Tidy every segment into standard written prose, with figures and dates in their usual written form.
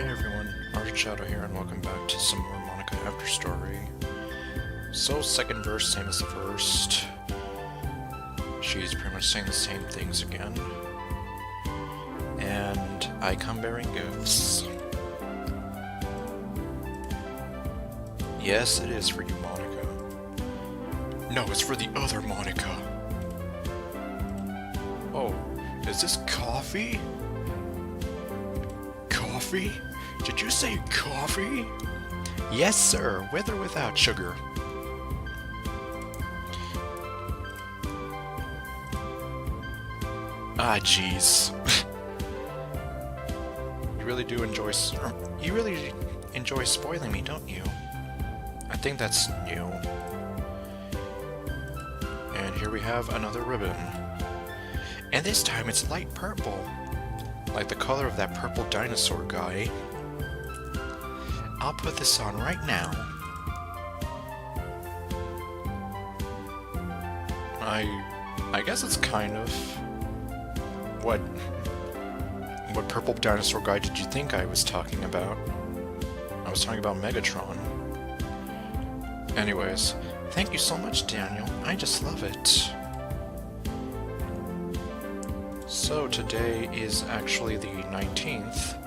Hey everyone, REUPLOAD here, and welcome back to some more Monika after story. So, second verse, same as the first. She's pretty much saying the same things again. And I come bearing gifts. Yes, it is for you, Monika. No, it's for the other Monika. Oh, is this coffee? Coffee? Did you say coffee? Yes, sir, with or without sugar. Ah, jeez. You really enjoy spoiling me, don't you? I think that's new. And here we have another ribbon. And this time it's light purple. Like the color of that purple dinosaur guy. I'll put this on right now. I guess it's kind of... What purple dinosaur guy did you think I was talking about? I was talking about Megatron. Anyways, thank you so much, Daniel. I just love it. So today is actually the 19th,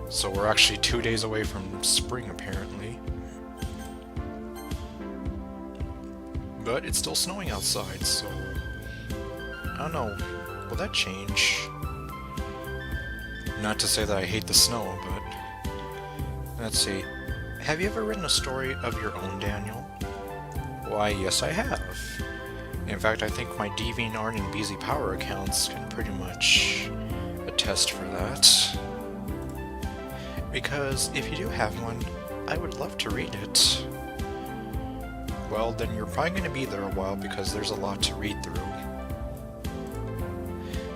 so we're actually 2 days away from spring apparently. But it's still snowing outside, so I don't know, will that change? Not to say that I hate the snow, but let's see. Have you ever written a story of your own, Daniel? Why, yes I have. In fact, I think my DeviantArt and BZ Power accounts can pretty much attest for that. Because if you do have one, I would love to read it. Well, then you're probably going to be there a while because there's a lot to read through.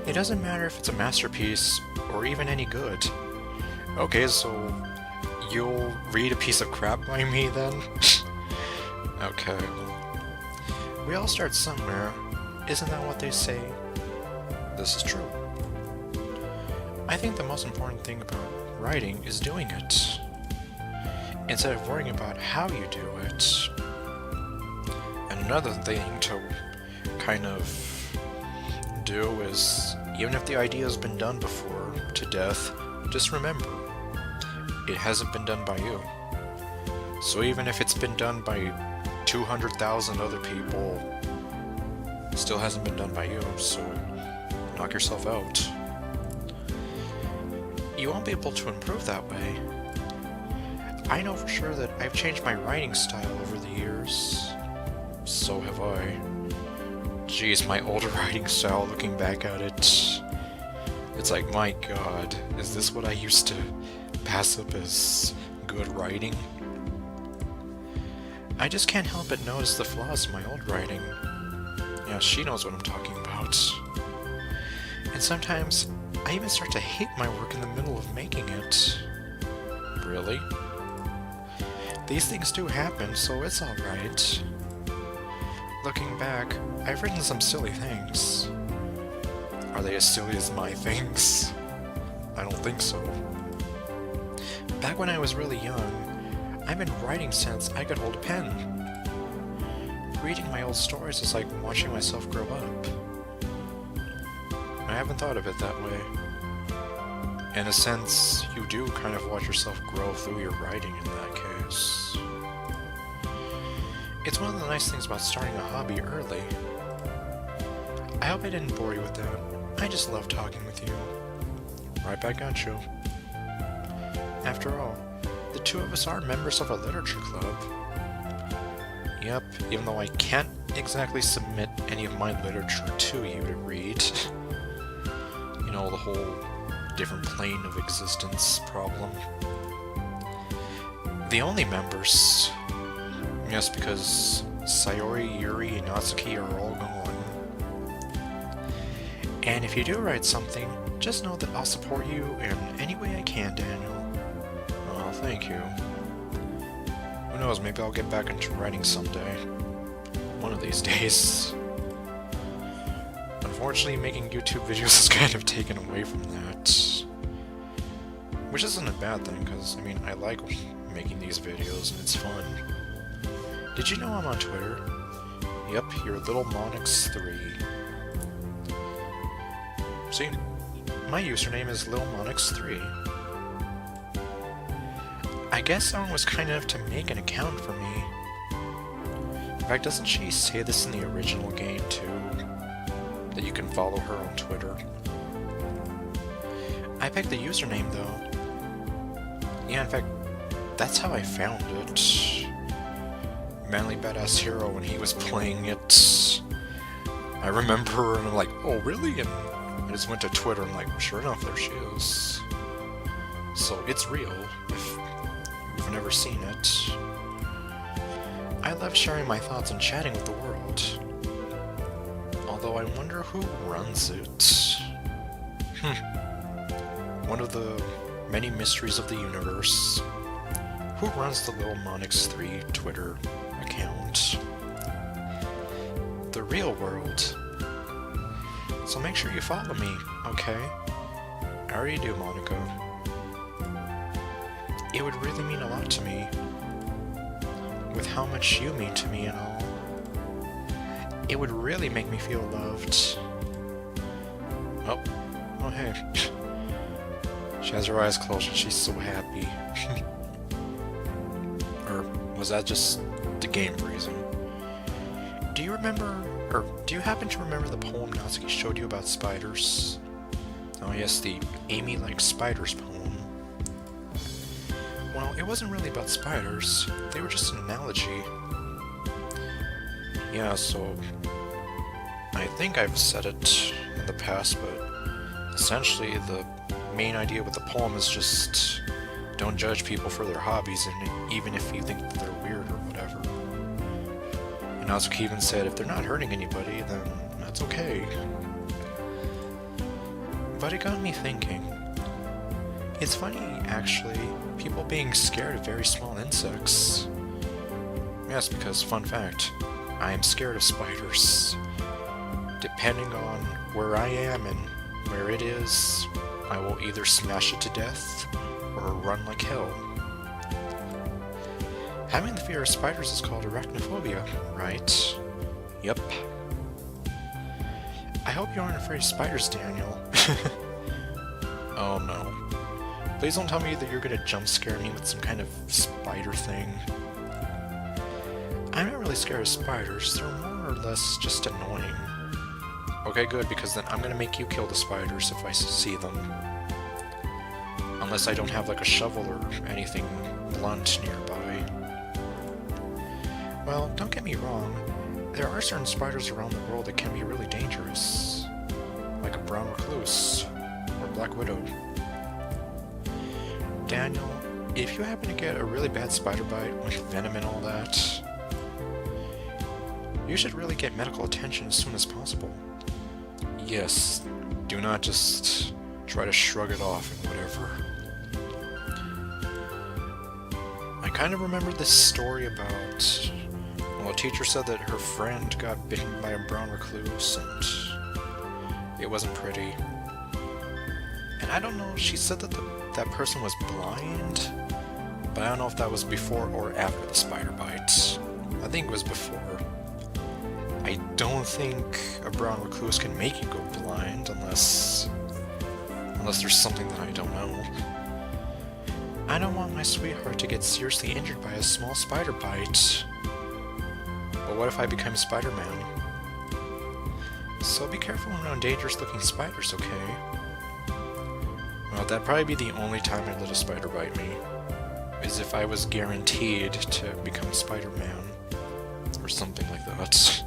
It doesn't matter if it's a masterpiece or even any good. Okay, so you'll read a piece of crap by me then? Okay. We all start somewhere, isn't that what they say? This is true. I think the most important thing about writing is doing it, instead of worrying about how you do it. And another thing to kind of do is, even if the idea has been done before to death, just remember, it hasn't been done by you. So even if it's been done by 200,000 other people, still hasn't been done by you, so knock yourself out. You won't be able to improve that way. I know for sure that I've changed my writing style over the years. So have I. Jeez, my old writing style, looking back at it, it's like, my god, is this what I used to pass up as good writing? I just can't help but notice the flaws in my old writing. Yeah, she knows what I'm talking about. And sometimes, I even start to hate my work in the middle of making it. Really? These things do happen, so it's alright. Looking back, I've written some silly things. Are they as silly as my things? I don't think so. Back when I was really young, I've been writing since I could hold a pen. Reading my old stories is like watching myself grow up. I haven't thought of it that way. In a sense, you do kind of watch yourself grow through your writing in that case. It's one of the nice things about starting a hobby early. I hope I didn't bore you with that. I just love talking with you. Right back at you. After all, the two of us are members of a literature club. Yep, even though I can't exactly submit any of my literature to you to read. You know, the whole different plane of existence problem. The only members... Yes, because Sayori, Yuri, and Natsuki are all gone. And if you do write something, just know that I'll support you in any way I can, Daniel. Oh, thank you. Who knows, maybe I'll get back into writing someday. One of these days. Unfortunately, making YouTube videos has kind of taken away from that. Which isn't a bad thing, because, I mean, I like making these videos and it's fun. Did you know I'm on Twitter? Yep, your little Monix3. See? My username is lilmonix3. I guess someone was kind enough to make an account for me. In fact, doesn't she say this in the original game too? That you can follow her on Twitter. I picked the username though. Yeah, in fact, that's how I found it. Manly Badass Hero, when he was playing it, I remember and I'm like, oh really? And I just went to Twitter and like, sure enough, there she is. So it's real, if you've never seen it. I love sharing my thoughts and chatting with the world. Although I wonder who runs it. One of the many mysteries of the universe. Who runs the Little Monix3 Twitter account? The real world. So make sure you follow me, okay? I already do, Monika. It would really mean a lot to me. With how much you mean to me and all. It would really make me feel loved. Oh hey. She has her eyes closed and she's so happy. Or was that just the game freezing? Do you remember, or do you happen to remember the poem Natsuki showed you about spiders? Oh yes, the Amy likes spiders poem. Well, it wasn't really about spiders. They were just an analogy. Yeah, so I think I've said it in the past, but essentially the main idea with the poem is just don't judge people for their hobbies, and even if you think that they're weird or whatever. And Natsuki even said if they're not hurting anybody, then that's okay. But it got me thinking. It's funny, actually, people being scared of very small insects. Yes, because, fun fact, I am scared of spiders. Depending on where I am and where it is, I will either smash it to death or run like hell. Having the fear of spiders is called arachnophobia, right? Yep. I hope you aren't afraid of spiders, Daniel. Oh no. Please don't tell me that you're gonna jump scare me with some kind of spider thing. I'm not really scared of spiders, they're more or less just annoying. Okay, good, because then I'm gonna make you kill the spiders if I see them. Unless I don't have like a shovel or anything blunt nearby. Well, don't get me wrong, there are certain spiders around the world that can be really dangerous. Like a brown recluse, or black widow. Daniel, if you happen to get a really bad spider bite with venom and all that, you should really get medical attention as soon as possible. Yes, do not just try to shrug it off and whatever. I kind of remember this story about, well, a teacher said that her friend got bitten by a brown recluse and it wasn't pretty. And I don't know, she said that that person was blind, but I don't know if that was before or after the spider bite. I think it was before. I don't think a brown recluse can make you go blind unless there's something that I don't know. I don't want my sweetheart to get seriously injured by a small spider bite. But what if I become Spider-Man? So be careful around dangerous looking spiders, okay? Well, that'd probably be the only time I'd let a spider bite me, is if I was guaranteed to become Spider-Man, or something like that.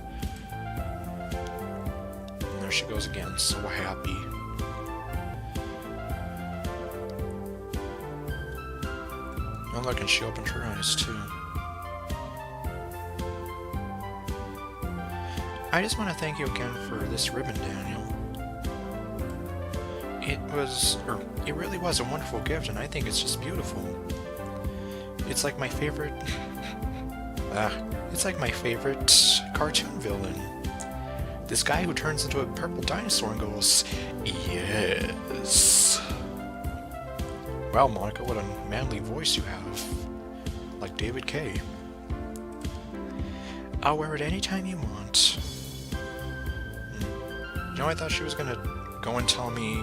And there she goes again, so happy. Oh look, and she opened her eyes too. I just want to thank you again for this ribbon, Daniel. It really was a wonderful gift, and I think it's just beautiful. It's like my favorite... it's like my favorite cartoon villain. This guy who turns into a purple dinosaur and goes, yes. Wow, Monica, what a manly voice you have. Like David Kay. I'll wear it anytime you want. You know, I thought she was gonna go and tell me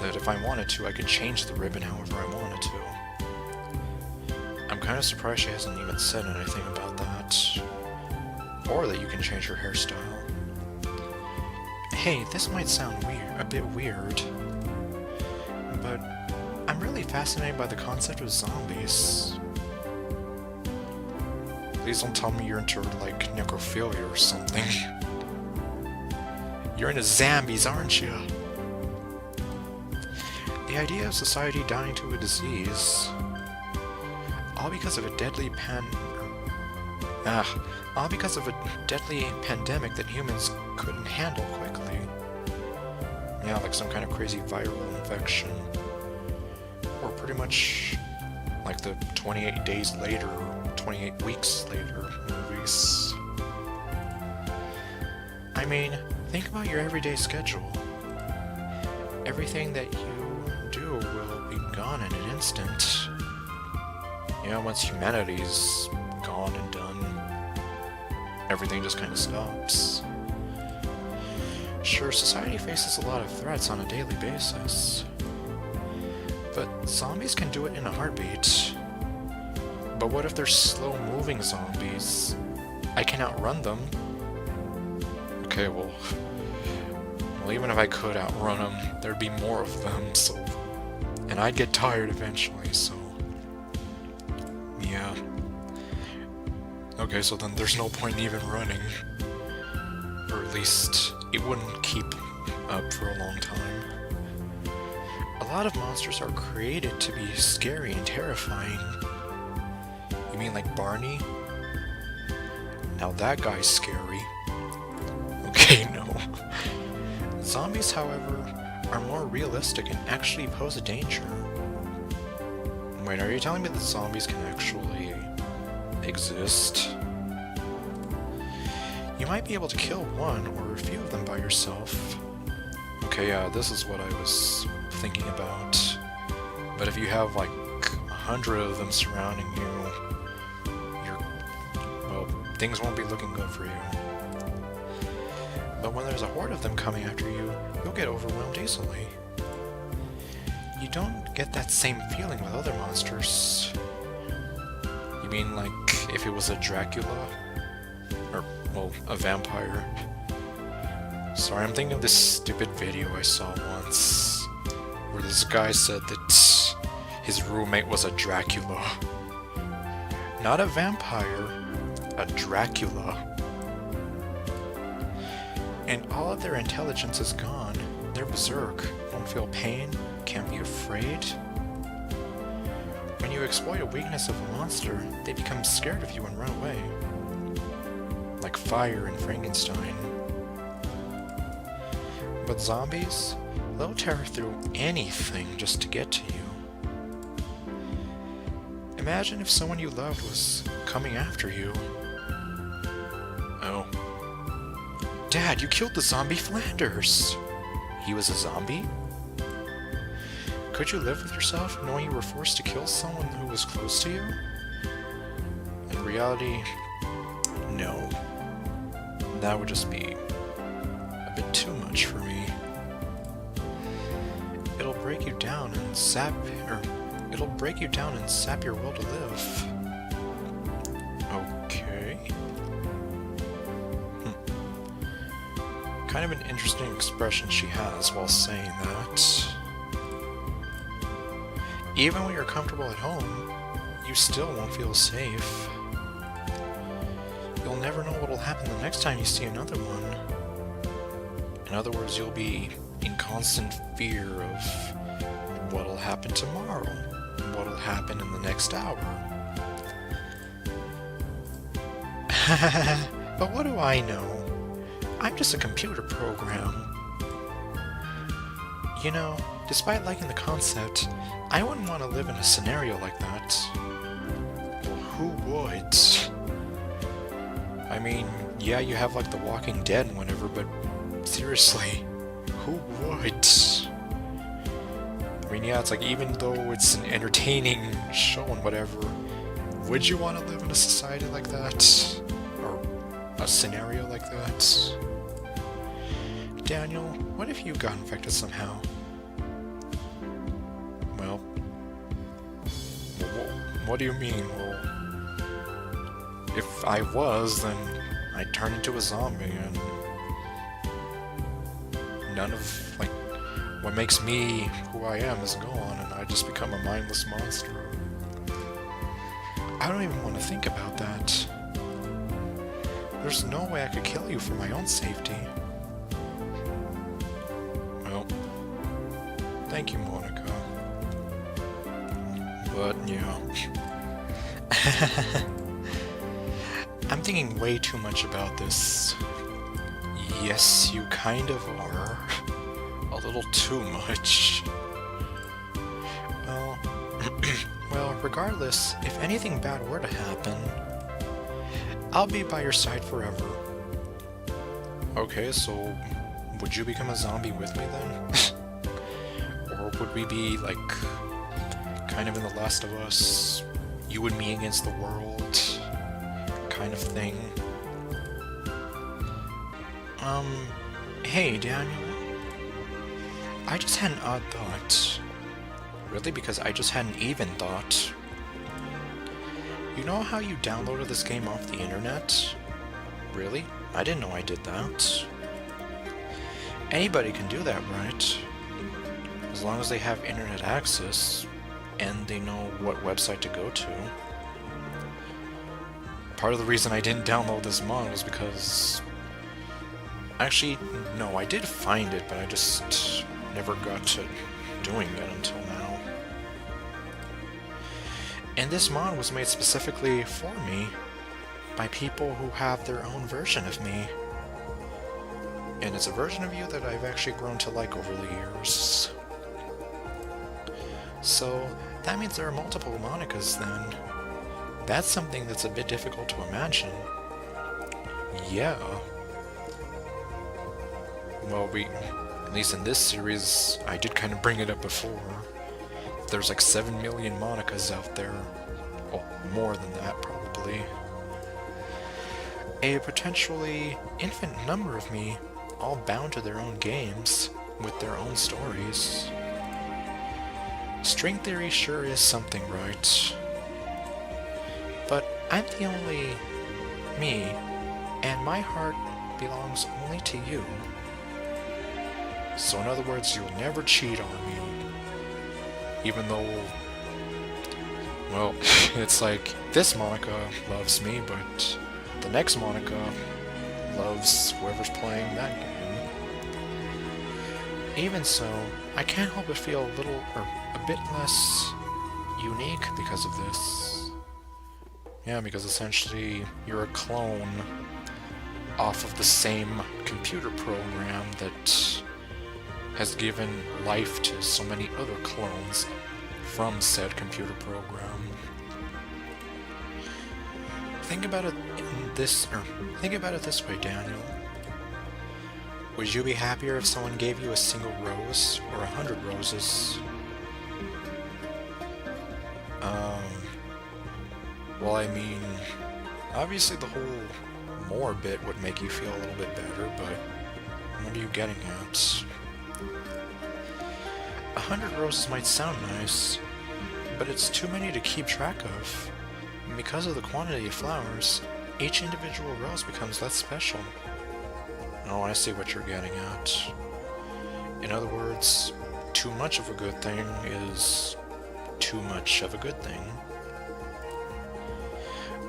that if I wanted to, I could change the ribbon however I wanted to. I'm kind of surprised she hasn't even said anything about that. Or that you can change your hairstyle. Hey, this might sound a bit weird, but I'm really fascinated by the concept of zombies. Please don't tell me you're into, like, necrophilia or something. You're into zombies, aren't you? The idea of society dying to a disease, all because of a deadly pandemic that humans couldn't handle quickly. Yeah, like some kind of crazy viral infection. Or pretty much like the 28 days later, 28 weeks later movies. I mean, think about your everyday schedule. Everything that you do will be gone in an instant. You know, once humanity's gone and done, everything just kind of stops. Sure, society faces a lot of threats on a daily basis, but zombies can do it in a heartbeat. But what if they're slow-moving zombies? I can outrun them. Okay, well, even if I could outrun them, there'd be more of them, so... And I'd get tired eventually, so... Yeah. Okay, so then there's no point in even running. Or at least, it wouldn't keep up for a long time. A lot of monsters are created to be scary and terrifying. You mean like Barney? Now that guy's scary. Okay, no. Zombies, however, are more realistic and actually pose a danger. Wait, are you telling me that zombies can actually exist? You might be able to kill one or a few of them by yourself. Okay, yeah, this is what I was thinking about. But if you have like 100 of them surrounding you, well, things won't be looking good for you. But when there's a horde of them coming after you, you'll get overwhelmed easily. You don't get that same feeling with other monsters. You mean like if it was a Dracula? Or, well, a vampire. Sorry, I'm thinking of this stupid video I saw once, where this guy said that his roommate was a Dracula. Not a vampire, a Dracula. And all of their intelligence is gone. They're berserk, won't feel pain, can't be afraid. When you exploit a weakness of a monster, they become scared of you and run away. Like fire in Frankenstein. But zombies, they'll tear through anything just to get to you. Imagine if someone you loved was coming after you. Oh. Dad, you killed the zombie Flanders! He was a zombie? Could you live with yourself knowing you were forced to kill someone who was close to you? In reality, no. That would just be a bit too much for me. It'll break you down and sap your will to live. Okay. Kind of an interesting expression she has while saying that. Even when you're comfortable at home, you still won't feel safe. You'll never know what'll happen the next time you see another one. In other words, you'll be in constant fear of what'll happen tomorrow, what'll happen in the next hour. But what do I know? I'm just a computer program. You know, despite liking the concept, I wouldn't want to live in a scenario like that. Well, who would? I mean, yeah, you have like The Walking Dead and whatever, but seriously, who would? I mean, yeah, it's like, even though it's an entertaining show and whatever, would you want to live in a society like that? Or a scenario like that? Daniel, what if you got infected somehow? Well, what do you mean? Well, if I was, then I'd turn into a zombie, and none of, like, what makes me who I am is gone, and I just become a mindless monster. I don't even want to think about that. There's no way I could kill you for my own safety. Well, thank you, Monika. But, yeah. I'm thinking way too much about this. Yes, you kind of are. A little too much. Well, well, regardless, if anything bad were to happen, I'll be by your side forever. Okay, so would you become a zombie with me then? Or would we be, like, kind of in The Last of Us, you and me against the world kind of thing? Hey, Daniel. I just had an odd thought. Really? Because I just had an even thought. You know how you downloaded this game off the internet? Really? I didn't know I did that. Anybody can do that, right? As long as they have internet access, and they know what website to go to. Part of the reason I didn't download this mod was because... Actually, no, I did find it, but I just never got to doing it until now. And this mod was made specifically for me by people who have their own version of me. And it's a version of you that I've actually grown to like over the years. So, that means there are multiple Monikas then. That's something that's a bit difficult to imagine. Yeah. Well, at least in this series, I did kind of bring it up before. There's like 7 million Monikas out there. Oh, more than that, probably. A potentially infinite number of me, all bound to their own games, with their own stories. String theory sure is something, right? But I'm the only me, and my heart belongs only to you. So in other words, you'll never cheat on me. Even though, well, it's like, this Monika loves me, but the next Monika loves whoever's playing that game. Even so, I can't help but feel a little, or a bit less unique because of this. Yeah, because essentially, you're a clone off of the same computer program that has given life to so many other clones from said computer program. Think about it this way, Daniel. Would you be happier if someone gave you a single rose or 100 roses? Well, I mean, obviously the whole more bit would make you feel a little bit better, but what are you getting at? 100 roses might sound nice, but it's too many to keep track of. And because of the quantity of flowers, each individual rose becomes less special. Oh, I see what you're getting at. In other words, too much of a good thing is too much of a good thing.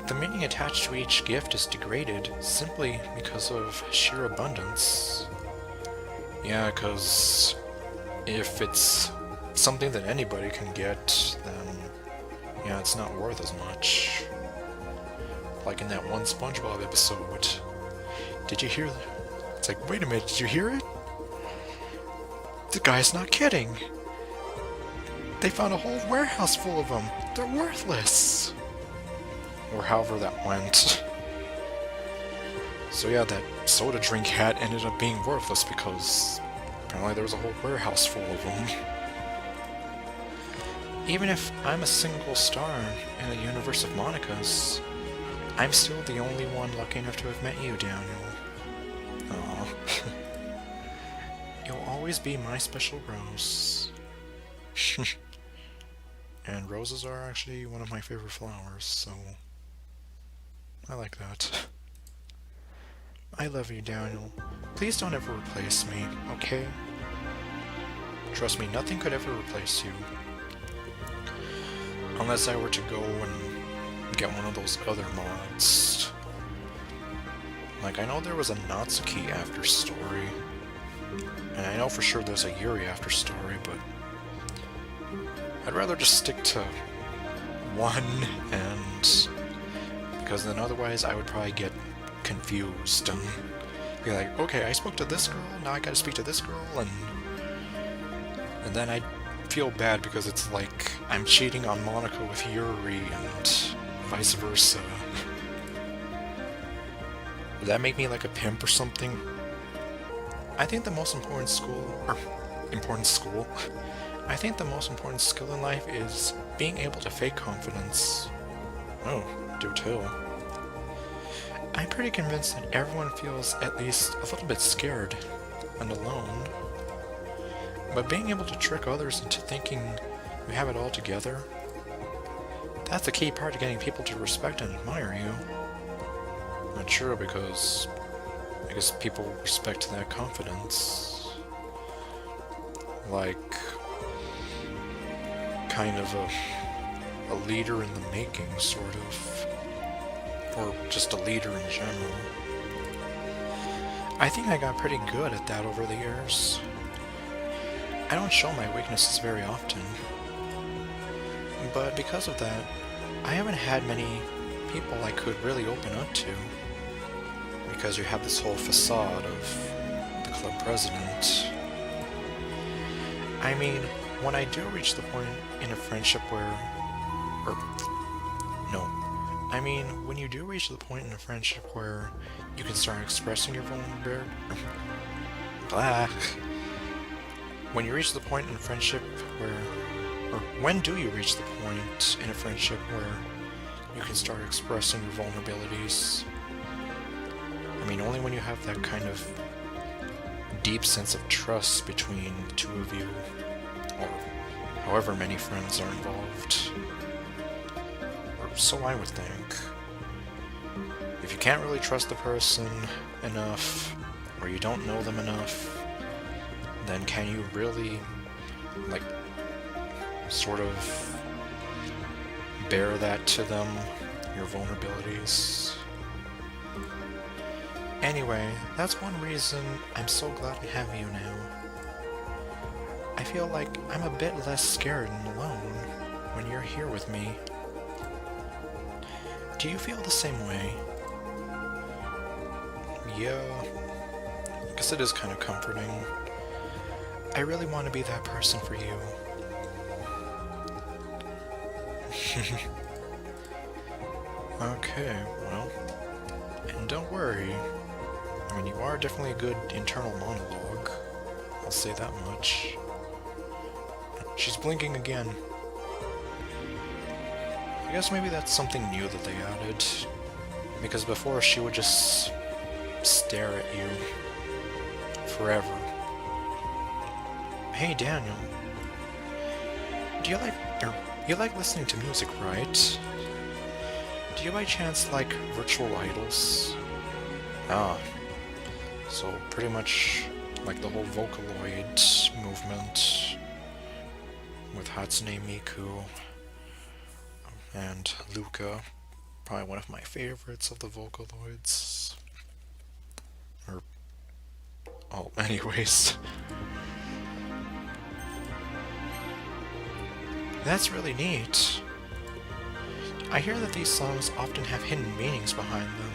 The meaning attached to each gift is degraded simply because of sheer abundance. Yeah, because if it's something that anybody can get, then yeah, it's not worth as much. Like in that one SpongeBob episode. Did you hear that? It's like, wait a minute, did you hear it? The guy's not kidding. They found a whole warehouse full of them. They're worthless. Or however that went. So yeah, that soda drink hat ended up being worthless because apparently there was a whole warehouse full of them. Even if I'm a single star in a universe of Monikas, I'm still the only one lucky enough to have met you, Daniel. Aw. You'll always be my special rose. And roses are actually one of my favorite flowers, so I like that. I love you, Daniel. Please don't ever replace me, okay? Trust me, nothing could ever replace you. Unless I were to go and get one of those other mods. Like, I know there was a Natsuki after story. And I know for sure there's a Yuri after story, but I'd rather just stick to one, and because then otherwise I would probably get confused and be like, okay, I spoke to this girl, now I gotta speak to this girl, and then I'd feel bad because it's like I'm cheating on Monika with Yuri and vice versa. Would that make me like a pimp or something? I think the most important I think the most important skill in life is being able to fake confidence. Oh, do tell. I'm pretty convinced that everyone feels at least a little bit scared and alone. But being able to trick others into thinking you have it all together, that's the key part to getting people to respect and admire you. Not sure, because I guess people respect that confidence. Like, kind of a leader in the making, sort of. Or just a leader in general. I think I got pretty good at that over the years. I don't show my weaknesses very often. But because of that, I haven't had many people I could really open up to. Because you have this whole facade of the club president. I mean, when I do reach the point in a friendship where... I mean, when you do reach the point in a friendship where you can start expressing your vulnerability... When you reach the point in a friendship where... Or when do you reach the point in a friendship where you can start expressing your vulnerabilities? I mean, only when you have that kind of deep sense of trust between the two of you, or however many friends are involved. Or so I would think. If you can't really trust the person enough, or you don't know them enough, then can you really, like, sort of bear that to them, your vulnerabilities? Anyway, that's one reason I'm so glad to have you now. I feel like I'm a bit less scared and alone when you're here with me. Do you feel the same way? Yeah, I guess it is kind of comforting. I really want to be that person for you. Okay, well, and don't worry. I mean, you are definitely a good internal monologue. I'll say that much. She's blinking again. I guess maybe that's something new that they added. Because before she would just stare at you forever. Hey Daniel. You like listening to music, right? Do you by chance like virtual idols? Ah. So pretty much like the whole Vocaloid movement with Hatsune Miku and Luca, probably one of my favorites of the Vocaloids. Or, oh, anyways. That's really neat. I hear that these songs often have hidden meanings behind them.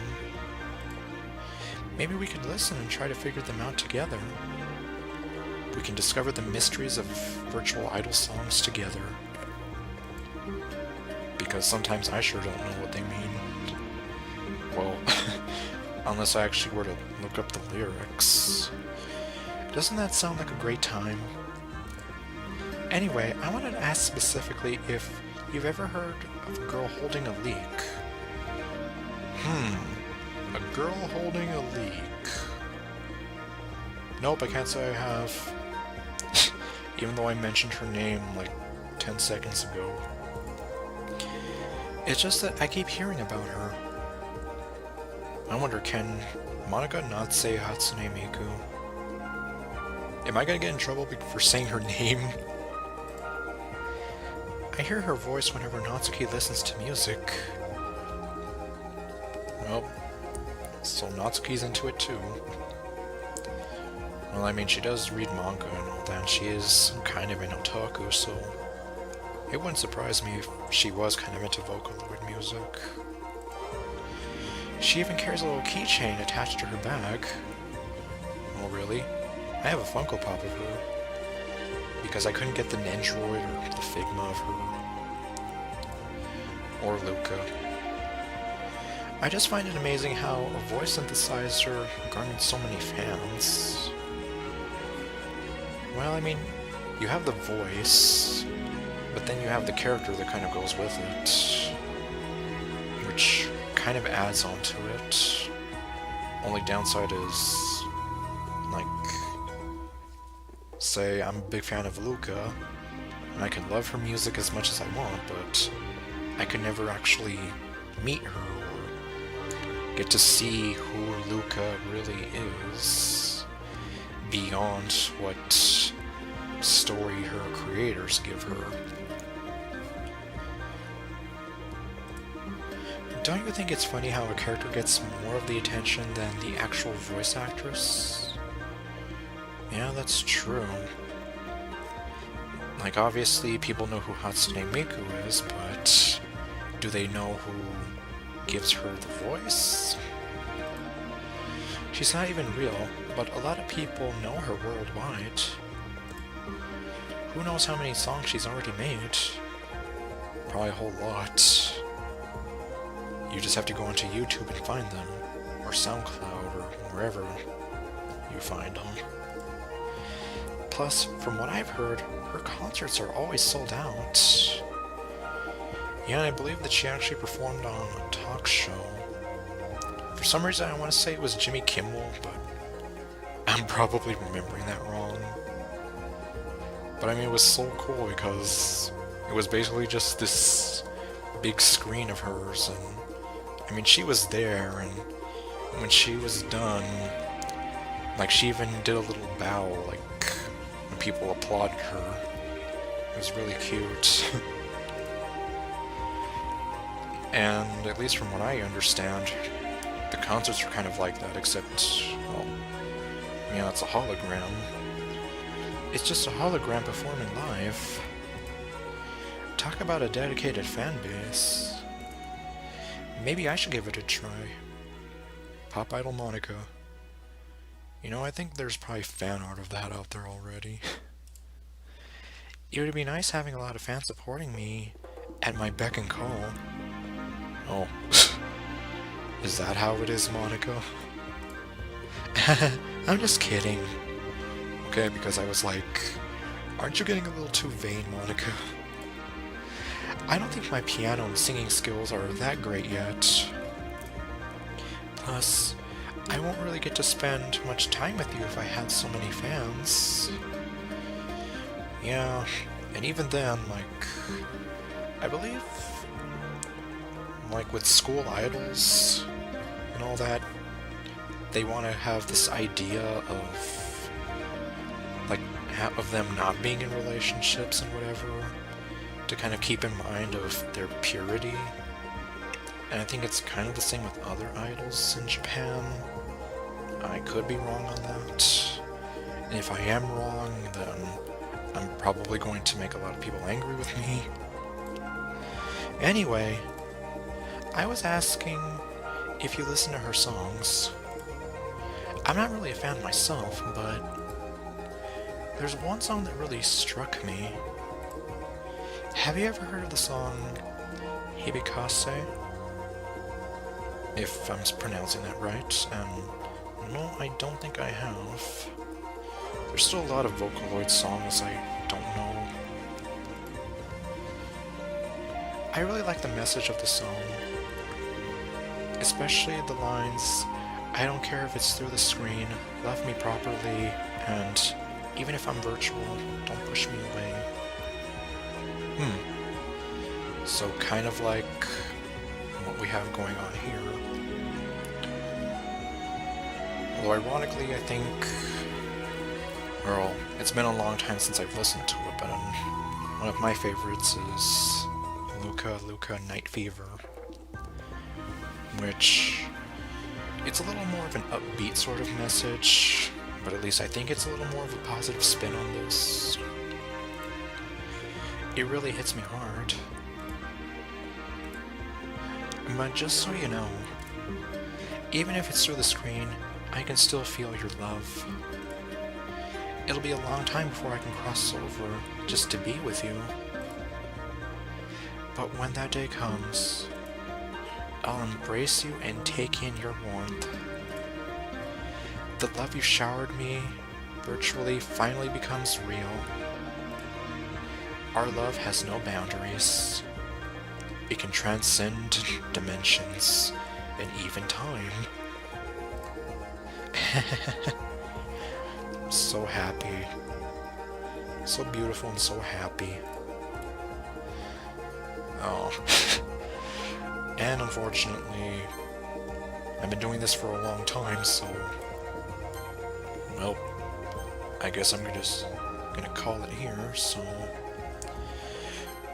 Maybe we could listen and try to figure them out together. We can discover the mysteries of virtual idol songs together. Because sometimes I sure don't know what they mean. Well, unless I actually were to look up the lyrics. Doesn't that sound like a great time? Anyway, I wanted to ask specifically if you've ever heard of a girl holding a leek. A girl holding a leek. Nope, I can't say I have. Even though I mentioned her name like 10 seconds ago. It's just that I keep hearing about her. I wonder, can Monika not say Hatsune Miku? Am I gonna get in trouble for saying her name? I hear her voice whenever Natsuki listens to music. Well, so Natsuki's into it too. Well, I mean, she does read manga and all that, and she is kind of an otaku, so it wouldn't surprise me if she was kind of into Vocaloid music. She even carries a little keychain attached to her bag. Oh, really? I have a Funko Pop of her, because I couldn't get the Nendroid or the Figma of her. Or Luca. I just find it amazing how a voice synthesizer garnered so many fans. Well, I mean, you have the voice, but then you have the character that kind of goes with it, which kind of adds on to it. Only downside is, like, say I'm a big fan of Luca, and I can love her music as much as I want, but I could never actually meet her or get to see who Luca really is beyond what story her creators give her. Don't you think it's funny how a character gets more of the attention than the actual voice actress? Yeah, that's true. Like, obviously people know who Hatsune Miku is, but do they know who gives her the voice? She's not even real, but a lot of people know her worldwide. Who knows how many songs she's already made? Probably a whole lot. You just have to go onto YouTube and find them, or SoundCloud, or wherever you find them. Plus, from what I've heard, her concerts are always sold out. Yeah, I believe that she actually performed on a talk show. For some reason, I want to say it was Jimmy Kimmel, but I'm probably remembering that wrong. But I mean, it was so cool because it was basically just this big screen of hers, and I mean, she was there, and when she was done, like, she even did a little bow, like, when people applauded her. It was really cute. And at least from what I understand, the concerts are kind of like that, except, well, yeah, it's a hologram. It's just a hologram performing live. Talk about a dedicated fan base. Maybe I should give it a try. Pop Idol Monika. You know, I think there's probably fan art of that out there already. It would be nice having a lot of fans supporting me at my beck and call. Oh. Is that how it is, Monika? I'm just kidding. Okay, because I was like, aren't you getting a little too vain, Monika? I don't think my piano and singing skills are that great yet. Plus, I won't really get to spend much time with you if I had so many fans. Yeah, and even then, like, I believe, like, with school idols and all that, they want to have this idea of, like, of them not being in relationships and whatever, to kind of keep in mind of their purity. And I think it's kind of the same with other idols in Japan. I could be wrong on that. And if I am wrong, then I'm probably going to make a lot of people angry with me. Anyway, I was asking if you listen to her songs. I'm not really a fan myself, but there's one song that really struck me. Have you ever heard of the song Hibikase? If I'm pronouncing that right, and no, I don't think I have. There's still a lot of Vocaloid songs I don't know I really like the message of the song, especially the lines, "I don't care if it's through the screen, love me properly, and even if I'm virtual, don't push me away." So kind of like what we have going on here. Although ironically, I think, well, it's been a long time since I've listened to it, but one of my favorites is Luca Night Fever, which it's a little more of an upbeat sort of message, but at least I think it's a little more of a positive spin on this. It really hits me hard. But just so you know, even if it's through the screen, I can still feel your love. It'll be a long time before I can cross over just to be with you. But when that day comes, I'll embrace you and take in your warmth. The love you showered me virtually finally becomes real. Our love has no boundaries. It can transcend dimensions and even time. So happy. So beautiful and so happy. Oh. And unfortunately, I've been doing this for a long time, so... well, I guess I'm just gonna call it here, so...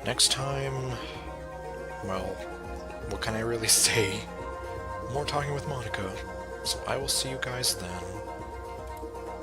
next time... well, what can I really say? More talking with Monika, so I will see you guys then.